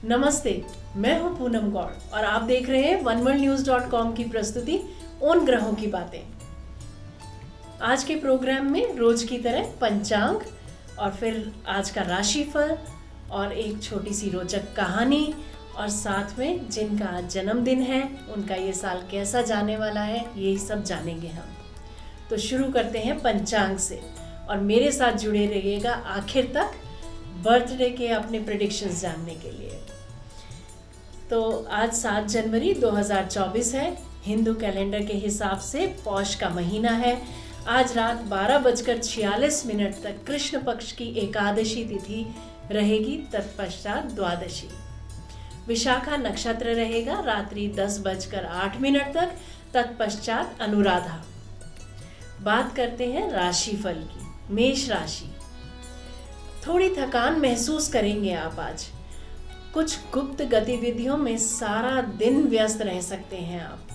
नमस्ते, मैं हूं पूनम गौड़ और आप देख रहे हैं oneworldnews.com की प्रस्तुति उन ग्रहों की बातें। आज के प्रोग्राम में रोज की तरह पंचांग और फिर आज का राशिफल और एक छोटी सी रोचक कहानी और साथ में जिनका आज जन्मदिन है उनका ये साल कैसा जाने वाला है, यही सब जानेंगे हम। तो शुरू करते हैं पंचांग से और मेरे साथ जुड़े रहिएगा आखिर तक बर्थडे के अपने प्रेडिक्शंस जानने के लिए। तो आज 7 जनवरी 2024 है। हिंदू कैलेंडर के हिसाब से पौष का महीना है। आज रात 12:46 तक कृष्ण पक्ष की एकादशी तिथि रहेगी, तत्पश्चात द्वादशी। विशाखा नक्षत्र रहेगा रात्रि 10:08 तक, तत्पश्चात अनुराधा। बात करते हैं राशिफल की। मेष राशि, थोड़ी थकान महसूस करेंगे आप आज। कुछ गुप्त गतिविधियों में सारा दिन व्यस्त रह सकते हैं आप।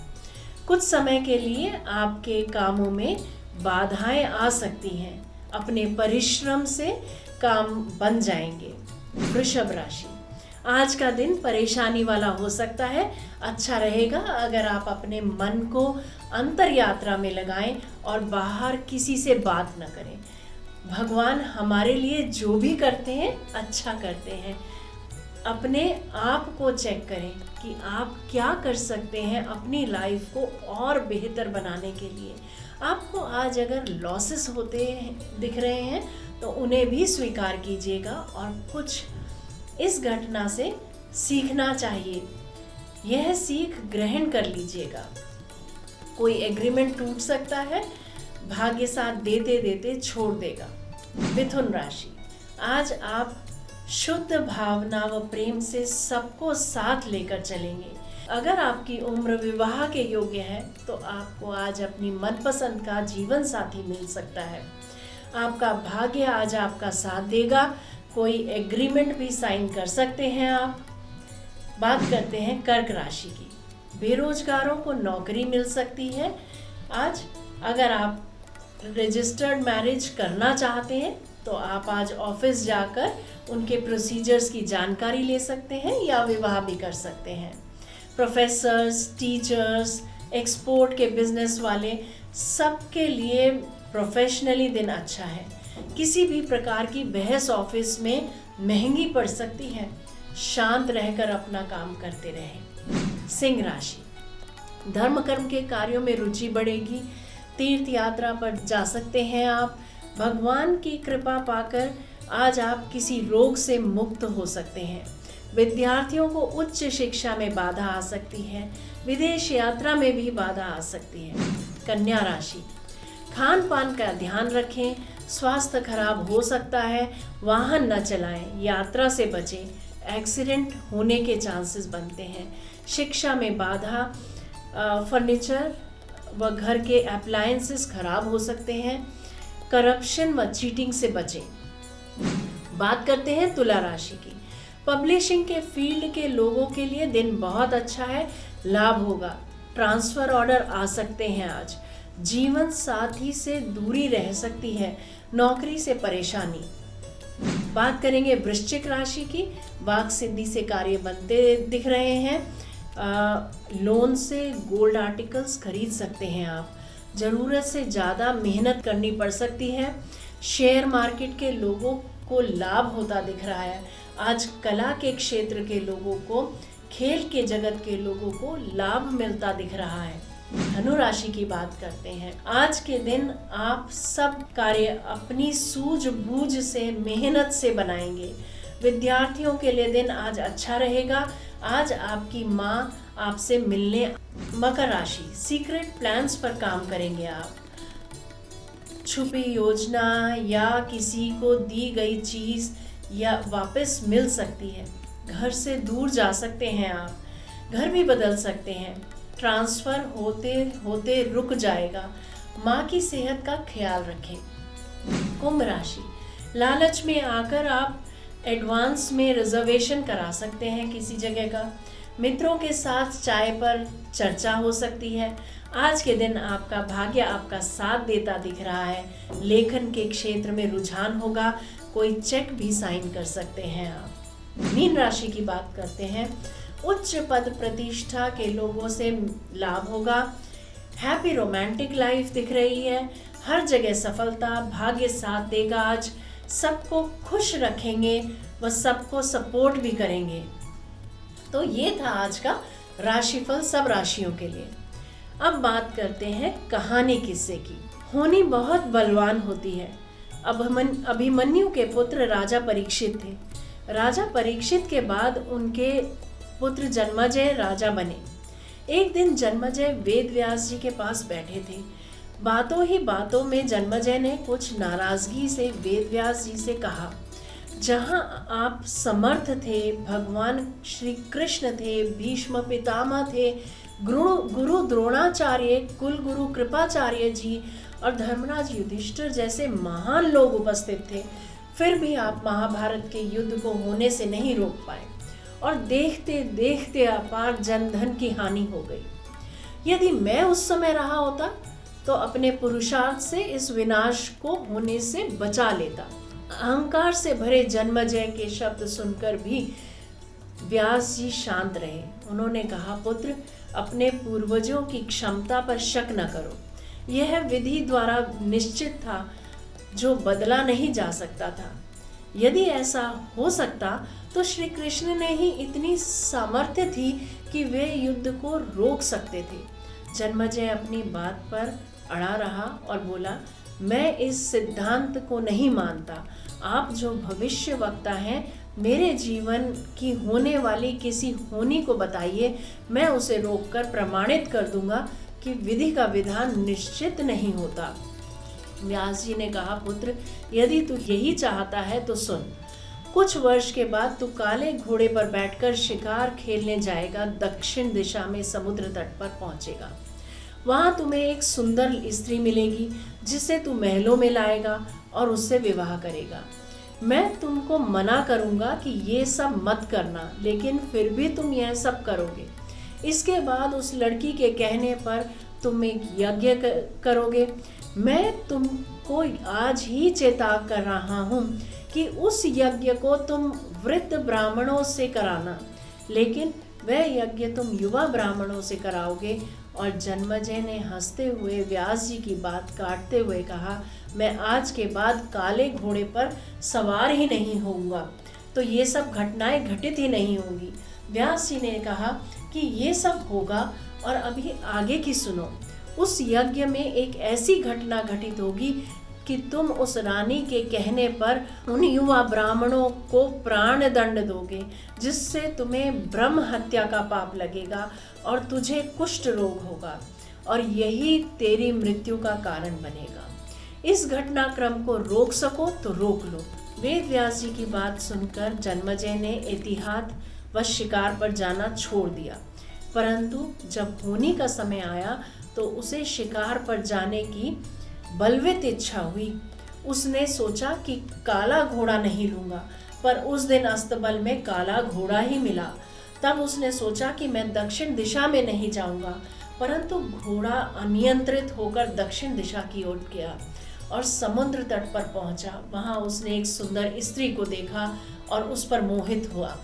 कुछ समय के लिए आपके कामों में बाधाएं आ सकती हैं। अपने परिश्रम से काम बन जाएंगे। वृषभ राशि, आज का दिन परेशानी वाला हो सकता है। अच्छा रहेगा अगर आप अपने मन को अंतर यात्रा में लगाएं और बाहर किसी से बात न करें। भगवान हमारे लिए जो भी करते हैं अच्छा करते हैं। अपने आप को चेक करें कि आप क्या कर सकते हैं अपनी लाइफ को और बेहतर बनाने के लिए। आपको आज अगर लॉसेस होते दिख रहे हैं तो उन्हें भी स्वीकार कीजिएगा और कुछ इस घटना से सीखना चाहिए। यह सीख ग्रहण कर लीजिएगा। कोई एग्रीमेंट टूट सकता है, भाग्य साथ देते देते छोड़ देगा। मिथुन राशि, आज आप शुद्ध भावना व प्रेम से सबको साथ लेकर चलेंगे। अगर आपकी उम्र विवाह के योग्य है तो आपको आज अपनी मनपसंद का जीवन साथी मिल सकता है। आपका भाग्य आज आपका साथ देगा। कोई एग्रीमेंट भी साइन कर सकते हैं आप। बात करते हैं कर्क राशि की। बेरोजगारों को नौकरी मिल सकती है आज। अगर आप रजिस्टर्ड मैरिज करना चाहते हैं तो आप आज ऑफिस जाकर उनके प्रोसीजर्स की जानकारी ले सकते हैं या विवाह भी कर सकते हैं। प्रोफेसर्स, टीचर्स, एक्सपोर्ट के बिजनेस वाले, सबके लिए प्रोफेशनली दिन अच्छा है। किसी भी प्रकार की बहस ऑफिस में महंगी पड़ सकती है। शांत रहकर अपना काम करते रहें। सिंह राशि, धर्म कर्म के कार्यों में रुचि बढ़ेगी। तीर्थ यात्रा पर जा सकते हैं आप। भगवान की कृपा पाकर आज आप किसी रोग से मुक्त हो सकते हैं। विद्यार्थियों को उच्च शिक्षा में बाधा आ सकती है। विदेश यात्रा में भी बाधा आ सकती है। कन्या राशि, खान पान का ध्यान रखें। स्वास्थ्य खराब हो सकता है। वाहन न चलाएं। यात्रा से बचें। एक्सीडेंट होने के चांसेस बनते हैं। शिक्षा में बाधा, फर्नीचर व घर के अप्लायंसेस खराब हो सकते हैं। करप्शन व चीटिंग से बचें। बात करते हैं तुला राशि की। पब्लिशिंग के फील्ड के लोगों के लिए दिन बहुत अच्छा है। लाभ होगा। ट्रांसफर ऑर्डर आ सकते हैं आज। जीवन साथी से दूरी रह सकती है। नौकरी से परेशानी। बात करेंगे वृश्चिक राशि की। वाक सिद्धि से कार्य बनते दिख रहे हैं। लोन से गोल्ड आर्टिकल्स खरीद सकते हैं आप। ज़रूरत से ज़्यादा मेहनत करनी पड़ सकती है। शेयर मार्केट के लोगों को लाभ होता दिख रहा है। आज कला के क्षेत्र के लोगों को, खेल के जगत के लोगों को लाभ मिलता दिख रहा है। धनु राशि की बात करते हैं। आज के दिन आप सब कार्य अपनी सूझबूझ से, मेहनत से बनाएंगे। विद्यार्थियों के लिए दिन आज अच्छा रहेगा। आज आपकी माँ आपसे मिलने। मकर राशि, सीक्रेट प्लान्स पर काम करेंगे आप। छुपी योजना या किसी को दी गई चीज़ या वापस मिल सकती है। घर से दूर जा सकते हैं आप। घर भी बदल सकते हैं। ट्रांसफ़र होते होते रुक जाएगा। माँ की सेहत का ख्याल रखें। कुंभ राशि, लालच में आकर आप एडवांस में रिजर्वेशन करा सकते हैं किसी जगह का। मित्रों के साथ चाय पर चर्चा हो सकती है। आज के दिन आपका भाग्य आपका साथ देता दिख रहा है। लेखन के क्षेत्र में रुझान होगा। कोई चेक भी साइन कर सकते हैं आप। मीन राशि की बात करते हैं, उच्च पद प्रतिष्ठा के लोगों से लाभ होगा। हैप्पी रोमांटिक लाइफ दिख रही है, हर जगह सफलता, भाग्य साथ देगा। आज सबको खुश रखेंगे, व सबको सपोर्ट भी करेंगे। तो ये था आज का राशिफल सब राशियों के लिए। अब बात करते हैं कहानी किस्से की। होनी बहुत बलवान होती है। अभिमन्यु के पुत्र राजा परीक्षित थे। राजा परीक्षित के बाद उनके पुत्र जन्मेजय राजा बने। एक दिन जन्मेजय वेद व्यास जी के पास बैठे थे। बातों ही बातों में जन्मेजय ने कुछ नाराजगी से वेद व्यास जी से कहा, जहाँ आप समर्थ थे, भगवान श्री कृष्ण थे, भीष्म पितामह थे, गुरु द्रोणाचार्य, कुल गुरु कृपाचार्य जी और धर्मराज युधिष्ठिर जैसे महान लोग उपस्थित थे, फिर भी आप महाभारत के युद्ध को होने से नहीं रोक पाए और देखते देखते अपार जनधन की हानि हो गई। यदि मैं उस समय रहा होता तो अपने पुरुषार्थ से इस विनाश को होने से बचा लेता। अहंकार से भरे जन्मेजय के शब्द सुनकर भी व्यास जी शांत रहे। उन्होंने कहा, पुत्र, अपने पूर्वजों की क्षमता पर शक न करो। यह विधि द्वारा निश्चित था, जो बदला नहीं जा सकता था। यदि ऐसा हो सकता तो श्री कृष्ण ने ही इतनी सामर्थ्य थी कि वे युद्ध को रोक सकते थे। जन्मेजय अपनी बात पर अड़ा रहा और बोला, मैं इस सिद्धांत को नहीं मानता। आप जो भविष्य वक्ता हैं, मेरे जीवन की होने वाली किसी होनी को बताइए, मैं उसे रोककर प्रमाणित कर दूंगा कि विधि का विधान निश्चित नहीं होता। व्यास जी ने कहा, पुत्र, यदि तू यही चाहता है तो सुन। कुछ वर्ष के बाद तू काले घोड़े पर बैठकर शिकार खेलने जाएगा। दक्षिण दिशा में समुद्र तट पर पहुंचेगा। वहां तुम्हें एक सुंदर स्त्री मिलेगी, जिसे तू महलों में लाएगा और उससे विवाह करेगा। मैं तुमको मना करूंगा कि ये सब मत करना, लेकिन फिर भी तुम यह सब करोगे। इसके बाद उस लड़की के कहने पर तुम एक यज्ञ करोगे। मैं तुमको आज ही चेता कर रहा हूँ कि उस यज्ञ को तुम वृद्ध ब्राह्मणों से कराना, लेकिन वह यज्ञ तुम युवा ब्राह्मणों से कराओगे। और जन्मेजय ने हंसते हुए व्यास जी की बात काटते हुए कहा, मैं आज के बाद काले घोड़े पर सवार ही नहीं होऊंगा, तो ये सब घटनाएं घटित ही नहीं होंगी। व्यास जी ने कहा कि ये सब होगा, और अभी आगे की सुनो। उस यज्ञ में एक ऐसी घटना घटित होगी कि तुम उस रानी के कहने पर उन युवा ब्राह्मणों को प्राण दंड दोगे, जिससे तुम्हें ब्रह्म हत्या का पाप लगेगा और तुझे कुष्ठ रोग होगा, और यही तेरी मृत्यु का कारण बनेगा। इस घटनाक्रम को रोक सको तो रोक लो। वेद व्यास जी की बात सुनकर जन्मेजय ने एहतियात व शिकार पर जाना छोड़ दिया, परंतु जब होनी का समय आया तो उसे शिकार पर जाने की बलवत इच्छा हुई। उसने सोचा कि काला घोड़ा नहीं लूंगा, पर उस दिन अस्तबल में काला घोड़ा ही मिला। तब उसने सोचा कि मैं दक्षिण दिशा में नहीं जाऊंगा, परंतु घोड़ा अनियंत्रित होकर दक्षिण दिशा की ओर गया और समुद्र तट पर पहुंचा। वहां उसने एक सुंदर स्त्री को देखा और उस पर मोहित हुआ।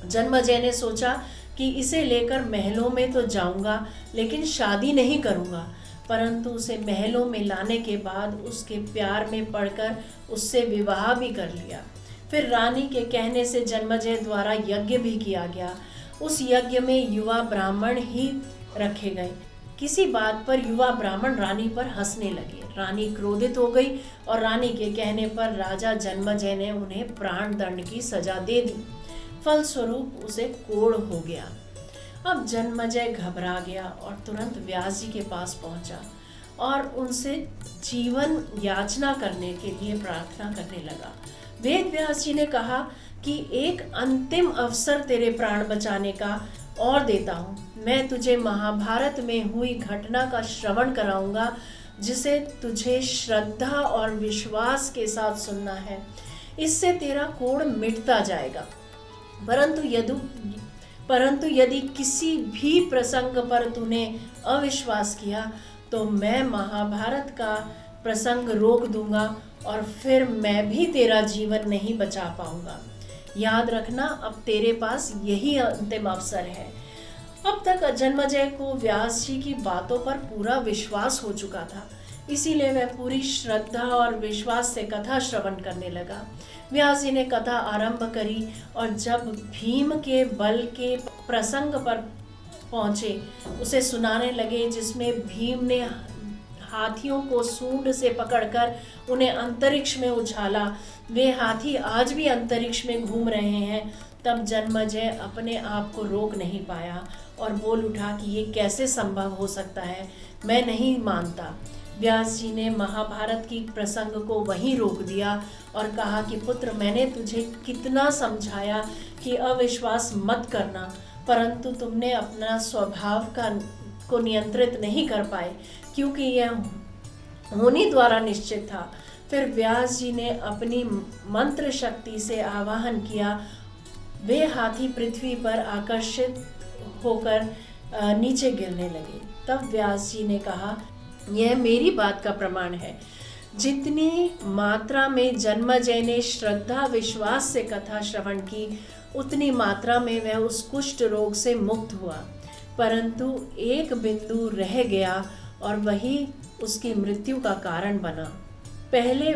जन्मेजय ने सोचा कि इसे लेकर महलों में तो जाऊंगा, लेकिन शादी नहीं करूंगा, परंतु उसे महलों में लाने के बाद उसके प्यार में पड़कर उससे विवाह भी कर लिया। फिर रानी के कहने से जन्मेजय द्वारा यज्ञ भी किया गया। उस यज्ञ में युवा ब्राह्मण ही रखे गए। किसी बात पर युवा ब्राह्मण रानी पर हंसने लगे। रानी क्रोधित हो गई और रानी के कहने पर राजा जन्मेजय ने उन्हें प्राण दंड की सजा दे दी। फलस्वरूप उसे कोढ़ हो गया। अब जन्मेजय घबरा गया और तुरंत व्यास जी के पास पहुंचा और उनसे जीवन याचना करने के लिए प्रार्थना करने लगा। वेद व्यास जी ने कहा कि एक अंतिम अवसर तेरे प्राण बचाने का और देता हूँ। मैं तुझे महाभारत में हुई घटना का श्रवण कराऊंगा, जिसे तुझे श्रद्धा और विश्वास के साथ सुनना है। इससे तेरा कोढ़ मिटता जाएगा। परंतु यदि किसी भी प्रसंग पर तूने अविश्वास किया तो मैं महाभारत का प्रसंग रोक दूंगा और फिर मैं भी तेरा जीवन नहीं बचा पाऊंगा। याद रखना, अब तेरे पास यही अंतिम अवसर है। अब तक जन्मजय को व्यास जी की बातों पर पूरा विश्वास हो चुका था, इसीलिए वह पूरी श्रद्धा और विश्वास से कथा श्रवण करने लगा। व्यास जी ने कथा आरंभ करी और जब भीम के बल के प्रसंग पर पहुंचे उसे सुनाने लगे, जिसमें भीम ने हाथियों को सूंड से पकड़कर उन्हें अंतरिक्ष में उछाला। वे हाथी आज भी अंतरिक्ष में घूम रहे हैं। तब जन्मजय अपने आप को रोक नहीं पाया और बोल उठा कि ये कैसे संभव हो सकता है, मैं नहीं मानता। व्यास जी ने महाभारत की प्रसंग को वहीं रोक दिया और कहा कि पुत्र, मैंने तुझे कितना समझाया कि अविश्वास मत करना, परंतु तुमने अपना स्वभाव को नियंत्रित नहीं कर पाए, क्योंकि यह होनी द्वारा निश्चित था। फिर व्यास जी ने अपनी मंत्र शक्ति से आवाहन किया। वे हाथी पृथ्वी पर आकर्षित होकर नीचे गिरने लगे। तब व्यास जी ने कहा, यह मेरी बात का प्रमाण है। जितनी मात्रा में जन्मजय ने श्रद्धा विश्वास से कथा श्रवण की, उतनी मात्रा में वह उस कुष्ठ रोग से मुक्त हुआ, परंतु एक बिंदु रह गया और वही उसकी मृत्यु का कारण बना। पहले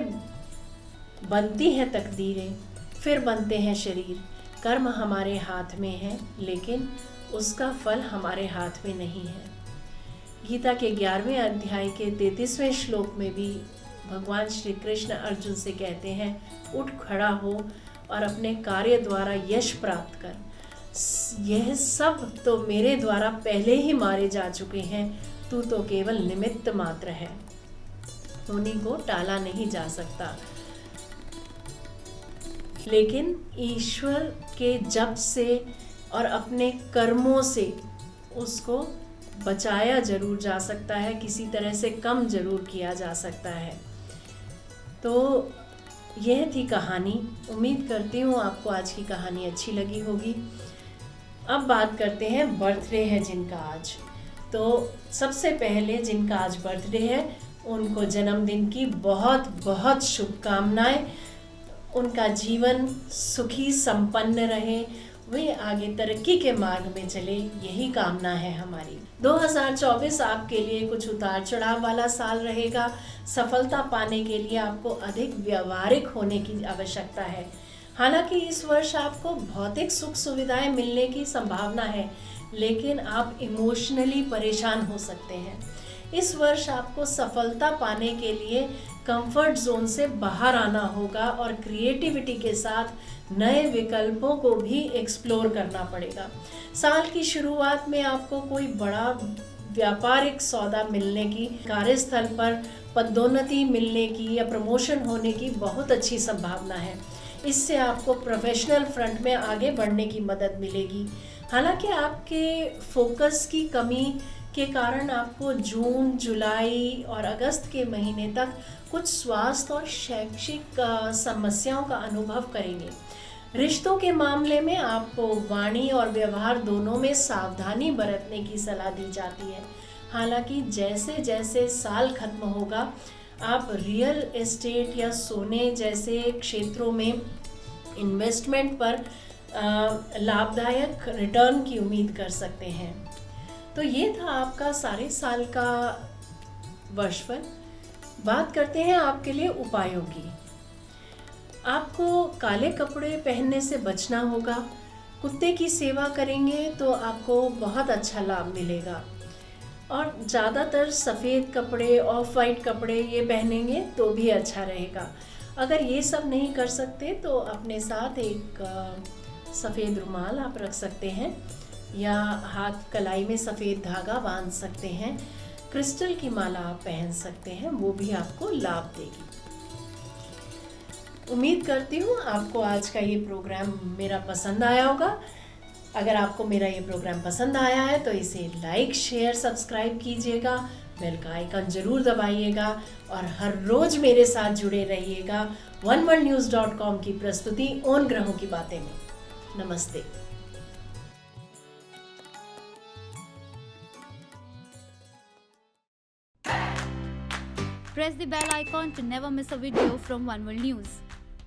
बनती हैं तकदीरें, फिर बनते हैं शरीर। कर्म हमारे हाथ में है, लेकिन उसका फल हमारे हाथ में नहीं है। गीता के 11वें अध्याय के 33वें श्लोक में भी भगवान श्री कृष्ण अर्जुन से कहते हैं, उठ खड़ा हो और अपने कार्य द्वारा यश प्राप्त कर। यह सब तो मेरे द्वारा पहले ही मारे जा चुके हैं, तू तो केवल निमित्त मात्र है। उन्हीं को टाला नहीं जा सकता, लेकिन ईश्वर के जप से और अपने कर्मों से उसको बचाया जरूर जा सकता है, किसी तरह से कम जरूर किया जा सकता है। तो यह थी कहानी। उम्मीद करती हूँ आपको आज की कहानी अच्छी लगी होगी। अब बात करते हैं बर्थडे है जिनका आज। तो सबसे पहले जिनका आज बर्थडे है उनको जन्मदिन की बहुत बहुत शुभकामनाएं। उनका जीवन सुखी संपन्न रहे, वे आगे तरक्की के मार्ग में चले, यही कामना है हमारी। 2024 आपके लिए कुछ उतार चढ़ाव वाला साल रहेगा। सफलता पाने के लिए आपको अधिक व्यावहारिक होने की आवश्यकता है। हालांकि इस वर्ष आपको भौतिक सुख सुविधाएं मिलने की संभावना है, लेकिन आप इमोशनली परेशान हो सकते हैं। इस वर्ष आपको सफलता पाने के लिए कंफर्ट जोन से बाहर आना होगा और क्रिएटिविटी के साथ नए विकल्पों को भी एक्सप्लोर करना पड़ेगा। साल की शुरुआत में आपको कोई बड़ा व्यापारिक सौदा मिलने की, कार्यस्थल पर पदोन्नति मिलने की या प्रमोशन होने की बहुत अच्छी संभावना है। इससे आपको प्रोफेशनल फ्रंट में आगे बढ़ने की मदद मिलेगी। हालांकि आपके फोकस की कमी के कारण आपको जून, जुलाई और अगस्त के महीने तक कुछ स्वास्थ्य और शैक्षिक समस्याओं का अनुभव करेंगे। रिश्तों के मामले में आपको वाणी और व्यवहार दोनों में सावधानी बरतने की सलाह दी जाती है। हालांकि जैसे जैसे साल खत्म होगा, आप रियल एस्टेट या सोने जैसे क्षेत्रों में इन्वेस्टमेंट पर लाभदायक रिटर्न की उम्मीद कर सकते हैं। तो ये था आपका सारे साल का वर्षफल। बात करते हैं आपके लिए उपायों की। आपको काले कपड़े पहनने से बचना होगा। कुत्ते की सेवा करेंगे तो आपको बहुत अच्छा लाभ मिलेगा। और ज़्यादातर सफ़ेद कपड़े, ऑफ वाइट कपड़े ये पहनेंगे तो भी अच्छा रहेगा। अगर ये सब नहीं कर सकते तो अपने साथ एक सफ़ेद रुमाल आप रख सकते हैं या हाथ कलाई में सफ़ेद धागा बांध सकते हैं। क्रिस्टल की माला आप पहन सकते हैं, वो भी आपको लाभ देगी। उम्मीद करती हूँ आपको आज का ये प्रोग्राम मेरा पसंद आया होगा। अगर आपको मेरा ये प्रोग्राम पसंद आया है तो इसे लाइक, शेयर, सब्सक्राइब कीजिएगा, बेल का आइकन जरूर दबाइएगा और हर रोज मेरे साथ जुड़े रहिएगा oneworldnews.com की प्रस्तुति उन ग्रहों की बातें में। नमस्ते। Press the bell icon to never miss a video from One World News.